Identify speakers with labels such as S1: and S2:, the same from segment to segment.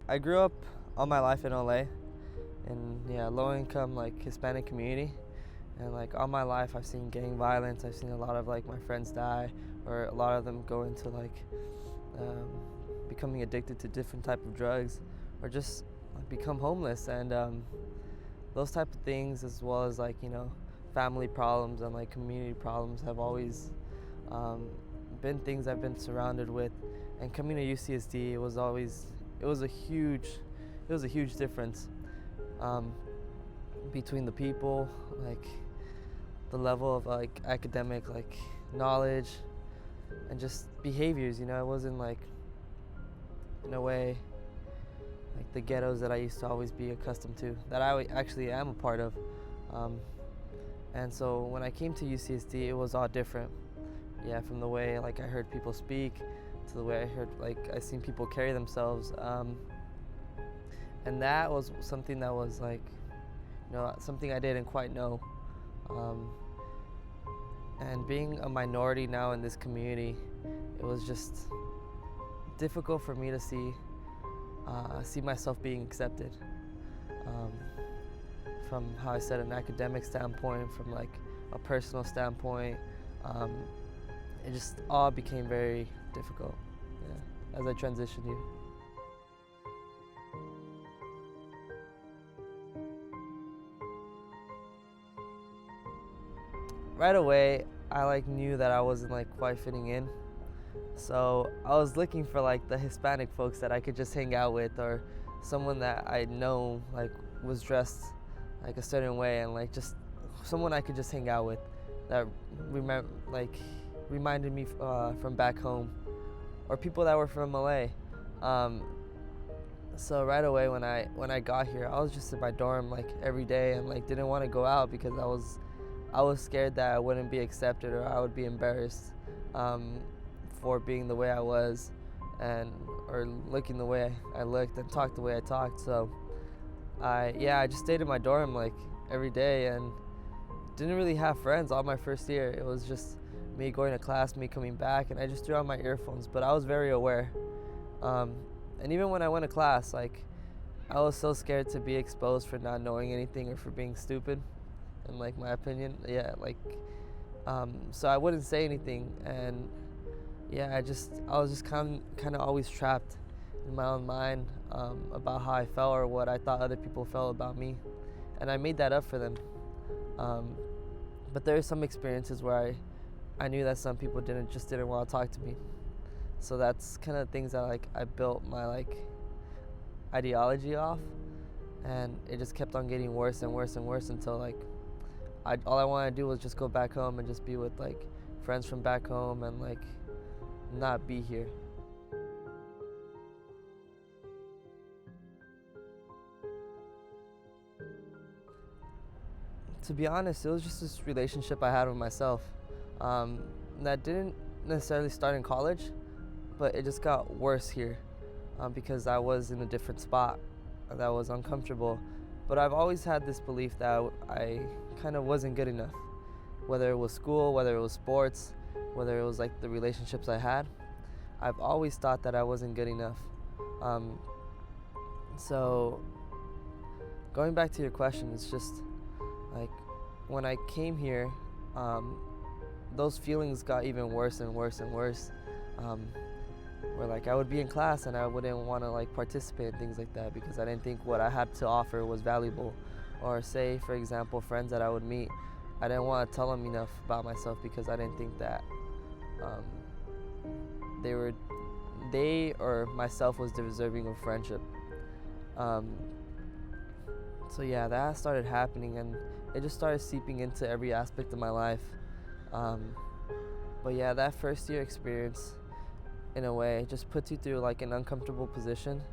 S1: I grew up all my life in LA, in low income like Hispanic community, and like all my life I've seen gang violence. I've seen a lot of like my friends die, or a lot of them go into like becoming addicted to different type of drugs, or just like, become homeless, and those type of things, as well as like family problems and like community problems, have always been things I've been surrounded with. And coming to UCSD, it was a huge difference between the people, like the level of like academic like knowledge and just behaviors. It wasn't like, in a way, like the ghettos that I used to always be accustomed to, that I actually am a part of. And so when I came to UCSD, it was all different. Yeah, from the way like I heard people speak, to the way I seen people carry themselves, and that was something that was like, something I didn't quite know. And being a minority now in this community, it was just difficult for me to see myself being accepted. From how I said, an academic standpoint, from like a personal standpoint, it just all became very difficult, as I transitioned here. Right away, I like knew that I wasn't like quite fitting in. So I was looking for like the Hispanic folks that I could just hang out with, or someone that I know like was dressed like a certain way, and like just someone I could just hang out with that reminded me from back home, or people that were from LA. So right away when I got here, I was just in my dorm like every day, and like didn't want to go out because I was scared that I wouldn't be accepted, or I would be embarrassed for being the way I was, or looking the way I looked and talked the way I talked. So I just stayed in my dorm like every day, and didn't really have friends all my first year. It was just me going to class, me coming back, and I just threw on my earphones. But I was very aware, and even when I went to class, like I was so scared to be exposed for not knowing anything, or for being stupid, in like my opinion. So I wouldn't say anything, and I was just kind of always trapped in my own mind about how I felt, or what I thought other people felt about me, and I made that up for them. But there are some experiences where I knew that some people didn't want to talk to me. So that's kind of things that like I built my like ideology off, and it just kept on getting worse and worse and worse until like all I wanted to do was just go back home and just be with like friends from back home, and like not be here. To be honest, it was just this relationship I had with myself that didn't necessarily start in college, but it just got worse here because I was in a different spot that was uncomfortable. But I've always had this belief that I kind of wasn't good enough, whether it was school, whether it was sports, whether it was like the relationships I had. I've always thought that I wasn't good enough. So going back to your question, it's just like when I came here, those feelings got even worse and worse and worse. Where like I would be in class and I wouldn't want to like participate in things like that because I didn't think what I had to offer was valuable. Or say, for example, friends that I would meet, I didn't want to tell them enough about myself because I didn't think that they or myself was deserving of friendship. So that started happening, and it just started seeping into every aspect of my life. But that first year experience, in a way, just puts you through like an uncomfortable position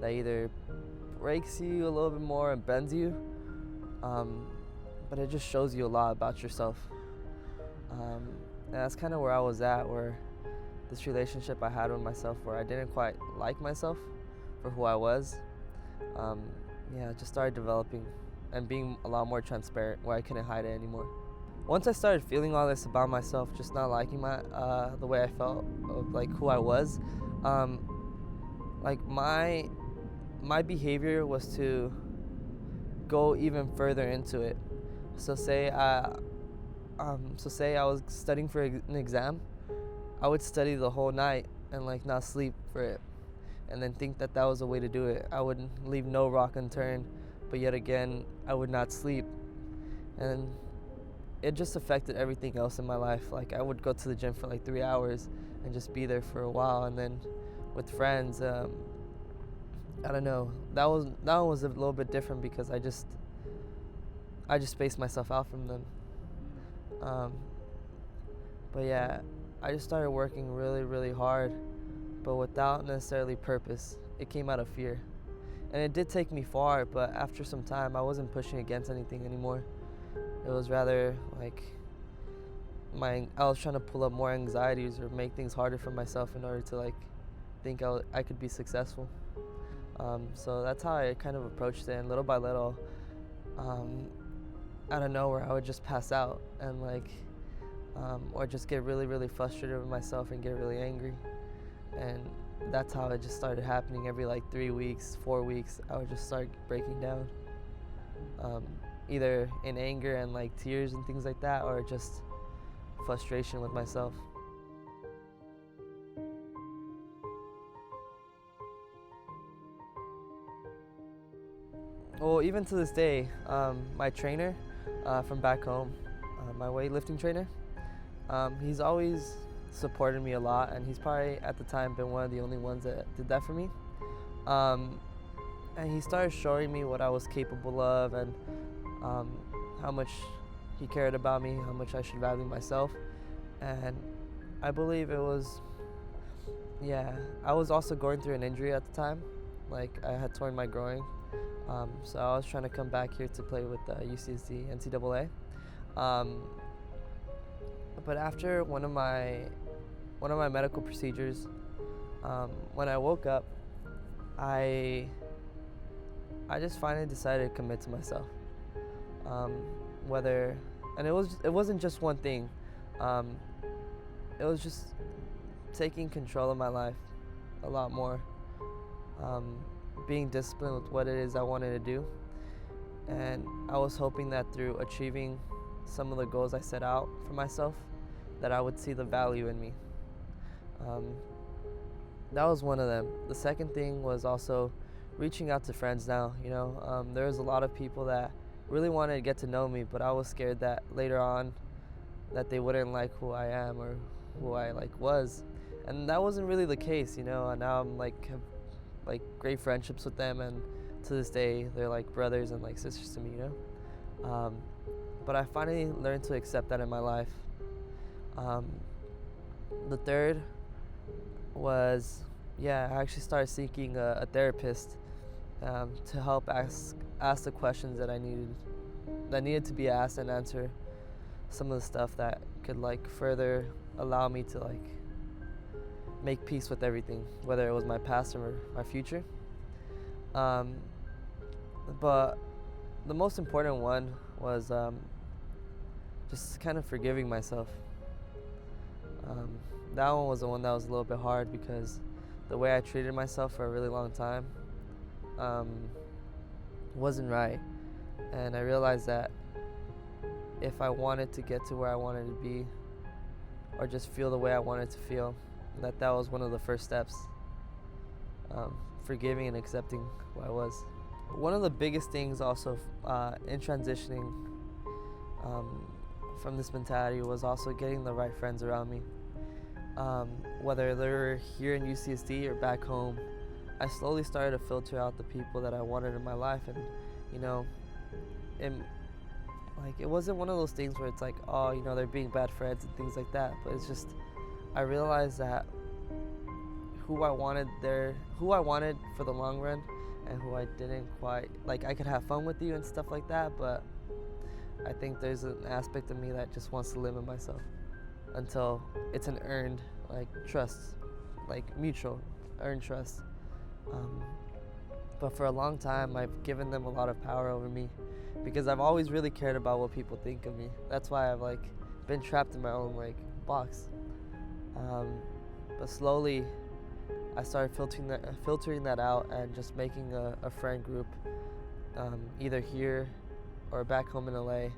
S1: that either breaks you a little bit more and bends you, but it just shows you a lot about yourself. And that's kind of where I was at, where this relationship I had with myself, where I didn't quite like myself for who I was, it just started developing and being a lot more transparent, where I couldn't hide it anymore. Once I started feeling all this about myself, just not liking the way I felt, of like who I was, like my my behavior was to go even further into it. So say I was studying for an exam, I would study the whole night and like not sleep for it, and then think that that was a way to do it. I would leave no rock unturned, but yet again, I would not sleep, and it just affected everything else in my life. Like I would go to the gym for like 3 hours and just be there for a while, and then with friends, I don't know. That one was a little bit different because I just spaced myself out from them. But yeah, I just started working really, really hard, but without necessarily purpose. It came out of fear. And it did take me far, but after some time, I wasn't pushing against anything anymore. It was rather like I was trying to pull up more anxieties or make things harder for myself in order to like think I could be successful. So that's how I kind of approached it, and little by little, out of nowhere, I would just pass out and like, or just get really, really frustrated with myself and get really angry. And that's how it just started happening. Every like 3 weeks, 4 weeks, I would just start breaking down, either in anger and like tears and things like that, or just frustration with myself. Well, even to this day, my trainer from back home, my weightlifting trainer, he's always supported me a lot, and he's probably at the time been one of the only ones that did that for me. And he started showing me what I was capable of, and how much he cared about me, how much I should value myself. And I believe it was, I was also going through an injury at the time. Like I had torn my groin. So I was trying to come back here to play with UCSD, NCAA. But after one of my medical procedures, when I woke up, I just finally decided to commit to myself. And it wasn't just one thing. It was just taking control of my life a lot more. Being disciplined with what it is I wanted to do. And I was hoping that through achieving some of the goals I set out for myself, that I would see the value in me. That was one of them. The second thing was also reaching out to friends now. There was a lot of people that really wanted to get to know me, but I was scared that later on that they wouldn't like who I am or who I was. And that wasn't really the case, and now I'm have great friendships with them, and to this day they're like brothers and like sisters to me, but I finally learned to accept that in my life. The third was I actually started seeking a therapist to help ask the questions that needed to be asked, and answer some of the stuff that could further allow me to make peace with everything, whether it was my past or my future. But the most important one was just kind of forgiving myself. That one was the one that was a little bit hard, because the way I treated myself for a really long time wasn't right. And I realized that if I wanted to get to where I wanted to be, or just feel the way I wanted to feel, that was one of the first steps. Forgiving and accepting who I was. One of the biggest things also in transitioning from this mentality was also getting the right friends around me. Whether they were here in UCSD or back home, I slowly started to filter out the people that I wanted in my life, and it wasn't one of those things where it's they're being bad friends and things like that, but it's just I realized that who I wanted for the long run, and who I didn't quite I could have fun with you and stuff like that, but I think there's an aspect of me that just wants to limit myself until it's an earned trust, mutual earned trust. But for a long time, I've given them a lot of power over me, because I've always really cared about what people think of me. That's why I've been trapped in my own box. But slowly, I started filtering that out and just making a friend group, either here or back home in LA,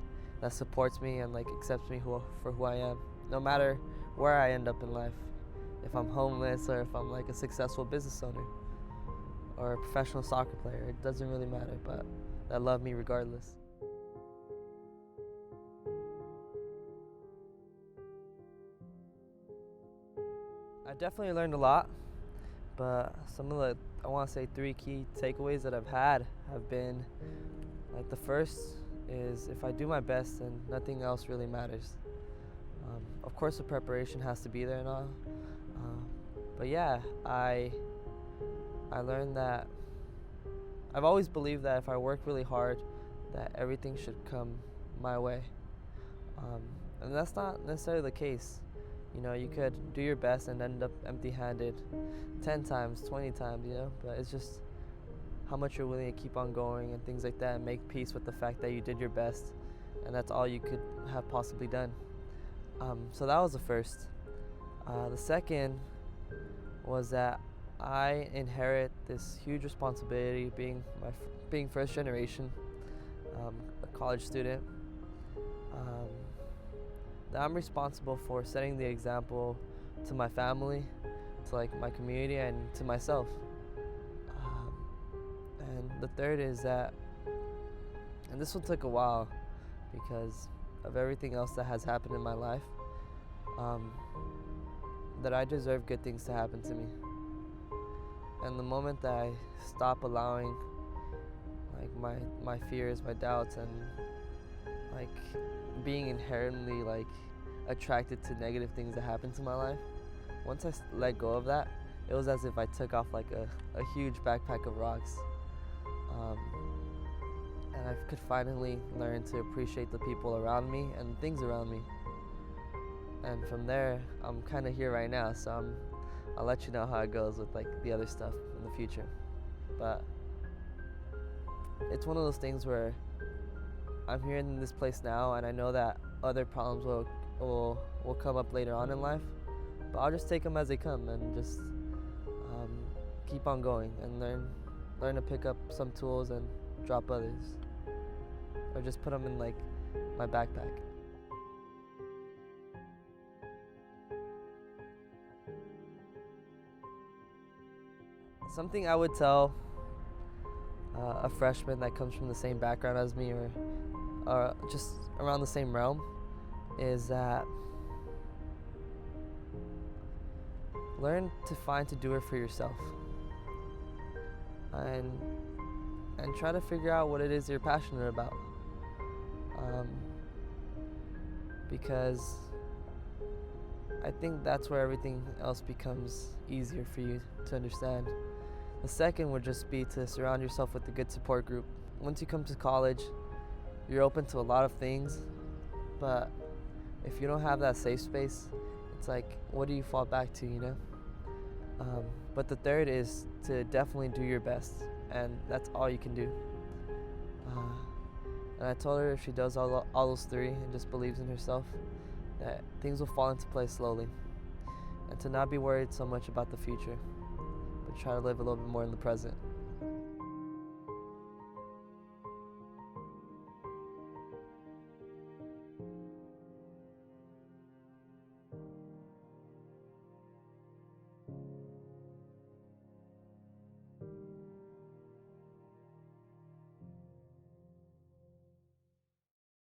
S1: that supports me and like accepts me for who I am, no matter where I end up in life. If I'm homeless or if I'm like a successful business owner or a professional soccer player, it doesn't really matter, but that love me regardless. I definitely learned a lot, but some of the, I want to say 3 key takeaways that I've had have been, like, the first is if I do my best, then nothing else really matters. Of course the preparation has to be there and all, but yeah, I learned that I've always believed that if I work really hard, that everything should come my way, and that's not necessarily the case. You know, you could do your best and end up empty-handed 10 times, 20 times, you know, but it's just how much you're willing to keep on going and things like that, and make peace with the fact that you did your best and that's all you could have possibly done. So that was the first. The second was that I inherit this huge responsibility being first generation, a college student, that I'm responsible for setting the example to my family, to like my community, and to myself. And the third is that, and this one took a while because of everything else that has happened in my life, that I deserve good things to happen to me. And the moment that I stop allowing like my fears, my doubts, and like being inherently like attracted to negative things that happen to my life, once I let go of that, it was as if I took off like a huge backpack of rocks, and I could finally learn to appreciate the people around me and things around me. And from there, I'm kind of here right now, so I'll let you know how it goes with like the other stuff in the future. But it's one of those things where I'm here in this place now, and I know that other problems will come up later on in life, but I'll just take them as they come and just keep on going and learn to pick up some tools and drop others, or just put them in like my backpack. Something I would tell a freshman that comes from the same background as me, or just around the same realm, is that learn to find a doer for yourself, and try to figure out what it is you're passionate about, because I think that's where everything else becomes easier for you to understand. The second would just be to surround yourself with a good support group. Once you come to college, you're open to a lot of things, but if you don't have that safe space, it's like, what do you fall back to, you know? But the third is to definitely do your best, and that's all you can do. And I told her if she does all those 3 and just believes in herself, that things will fall into place slowly, and to not be worried so much about the future, but try to live a little bit more in the present.